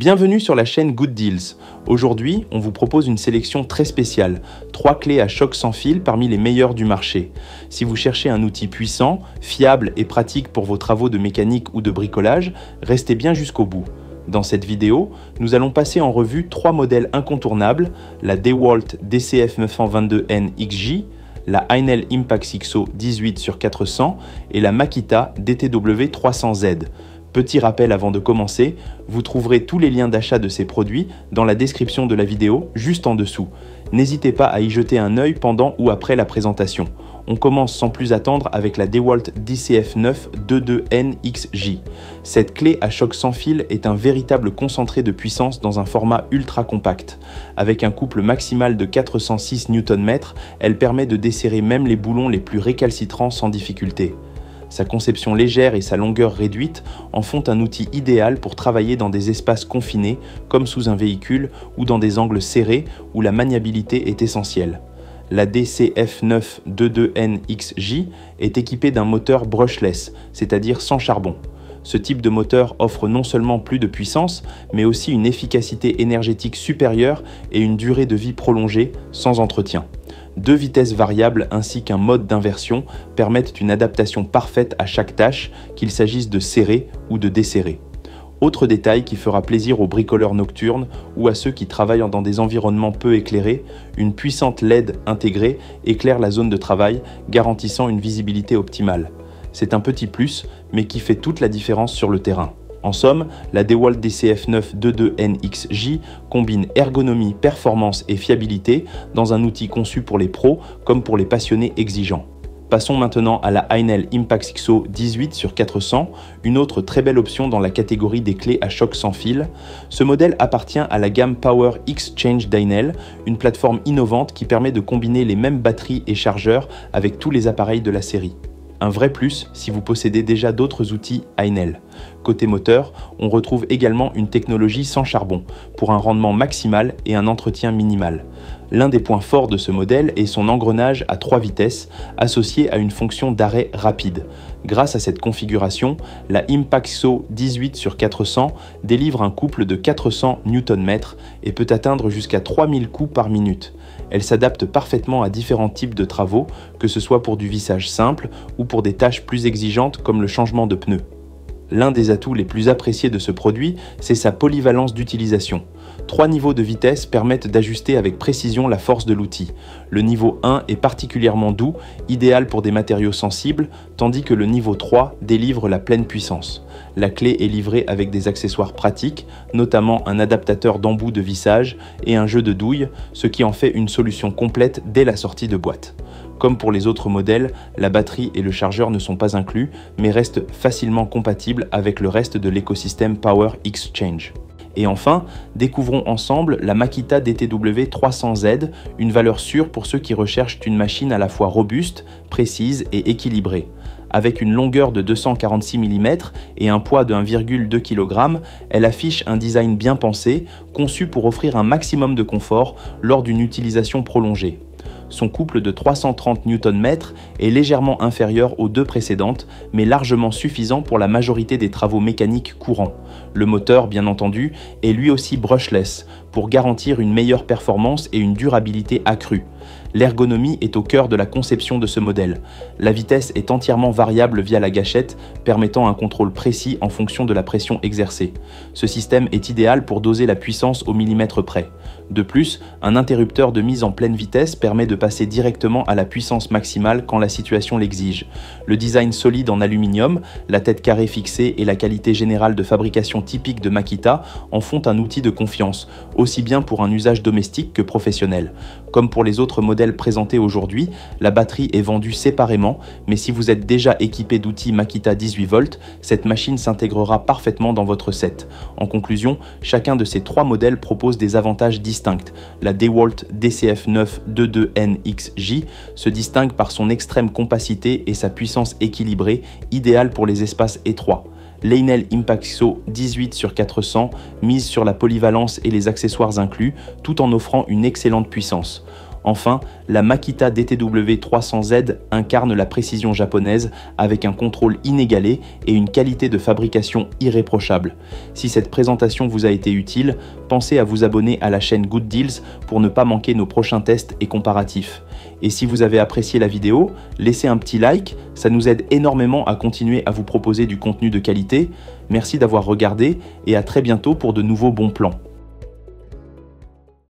Bienvenue sur la chaîne Good Deals. Aujourd'hui, on vous propose une sélection très spéciale, 3 clés à choc sans fil parmi les meilleures du marché. Si vous cherchez un outil puissant, fiable et pratique pour vos travaux de mécanique ou de bricolage, restez bien jusqu'au bout. Dans cette vidéo, nous allons passer en revue 3 modèles incontournables, la DeWalt DCF922N XJ, la Heinel Impact-XO 18/400 et la Makita DTW 300Z. Petit rappel avant de commencer, vous trouverez tous les liens d'achat de ces produits dans la description de la vidéo, juste en dessous. N'hésitez pas à y jeter un œil pendant ou après la présentation. On commence sans plus attendre avec la DeWalt DCF922N XJ. Cette clé à choc sans fil est un véritable concentré de puissance dans un format ultra compact. Avec un couple maximal de 406 Nm, elle permet de desserrer même les boulons les plus récalcitrants sans difficulté. Sa conception légère et sa longueur réduite en font un outil idéal pour travailler dans des espaces confinés, comme sous un véhicule, ou dans des angles serrés où la maniabilité est essentielle. La DCF922N XJ est équipée d'un moteur brushless, c'est-à-dire sans charbon. Ce type de moteur offre non seulement plus de puissance, mais aussi une efficacité énergétique supérieure et une durée de vie prolongée, sans entretien. 2 vitesses variables ainsi qu'un mode d'inversion permettent une adaptation parfaite à chaque tâche, qu'il s'agisse de serrer ou de desserrer. Autre détail qui fera plaisir aux bricoleurs nocturnes ou à ceux qui travaillent dans des environnements peu éclairés, une puissante LED intégrée éclaire la zone de travail, garantissant une visibilité optimale. C'est un petit plus, mais qui fait toute la différence sur le terrain. En somme, la DeWalt DCF922N XJ combine ergonomie, performance et fiabilité dans un outil conçu pour les pros comme pour les passionnés exigeants. Passons maintenant à la Heinel Impact-XO 18/400, une autre très belle option dans la catégorie des clés à choc sans fil. Ce modèle appartient à la gamme Power Exchange d'Heinel, une plateforme innovante qui permet de combiner les mêmes batteries et chargeurs avec tous les appareils de la série. Un vrai plus si vous possédez déjà d'autres outils Heinel. Côté moteur, on retrouve également une technologie sans charbon, pour un rendement maximal et un entretien minimal. L'un des points forts de ce modèle est son engrenage à 3 vitesses, associé à une fonction d'arrêt rapide. Grâce à cette configuration, la Impact-XO 18/400 délivre un couple de 400 Nm et peut atteindre jusqu'à 3000 coups par minute. Elle s'adapte parfaitement à différents types de travaux, que ce soit pour du vissage simple ou pour des tâches plus exigeantes comme le changement de pneus. L'un des atouts les plus appréciés de ce produit, c'est sa polyvalence d'utilisation. 3 niveaux de vitesse permettent d'ajuster avec précision la force de l'outil. Le niveau 1 est particulièrement doux, idéal pour des matériaux sensibles, tandis que le niveau 3 délivre la pleine puissance. La clé est livrée avec des accessoires pratiques, notamment un adaptateur d'embout de vissage et un jeu de douille, ce qui en fait une solution complète dès la sortie de boîte. Comme pour les autres modèles, la batterie et le chargeur ne sont pas inclus, mais restent facilement compatibles avec le reste de l'écosystème Power Exchange. Et enfin, découvrons ensemble la Makita DTW 300Z, une valeur sûre pour ceux qui recherchent une machine à la fois robuste, précise et équilibrée. Avec une longueur de 246 mm et un poids de 1,2 kg, elle affiche un design bien pensé, conçu pour offrir un maximum de confort lors d'une utilisation prolongée. Son couple de 330 Nm est légèrement inférieur aux 2 précédentes, mais largement suffisant pour la majorité des travaux mécaniques courants. Le moteur, bien entendu, est lui aussi brushless, pour garantir une meilleure performance et une durabilité accrue. L'ergonomie est au cœur de la conception de ce modèle. La vitesse est entièrement variable via la gâchette, permettant un contrôle précis en fonction de la pression exercée. Ce système est idéal pour doser la puissance au millimètre près. De plus, un interrupteur de mise en pleine vitesse permet de passer directement à la puissance maximale quand la situation l'exige. Le design solide en aluminium, la tête carrée fixée et la qualité générale de fabrication typique de Makita en font un outil de confiance, aussi bien pour un usage domestique que professionnel. Comme pour les autres modèles présentés aujourd'hui, la batterie est vendue séparément, mais si vous êtes déjà équipé d'outils Makita 18V, cette machine s'intégrera parfaitement dans votre set. En conclusion, chacun de ces 3 modèles propose des avantages distincts. La DeWalt DCF922N XJ se distingue par son extrême compacité et sa puissance équilibrée, idéale pour les espaces étroits. L'Heinel Impact-XO 18/400 mise sur la polyvalence et les accessoires inclus, tout en offrant une excellente puissance. Enfin, la Makita DTW 300Z incarne la précision japonaise avec un contrôle inégalé et une qualité de fabrication irréprochable. Si cette présentation vous a été utile, pensez à vous abonner à la chaîne Good Deals pour ne pas manquer nos prochains tests et comparatifs. Et si vous avez apprécié la vidéo, laissez un petit like, ça nous aide énormément à continuer à vous proposer du contenu de qualité. Merci d'avoir regardé et à très bientôt pour de nouveaux bons plans.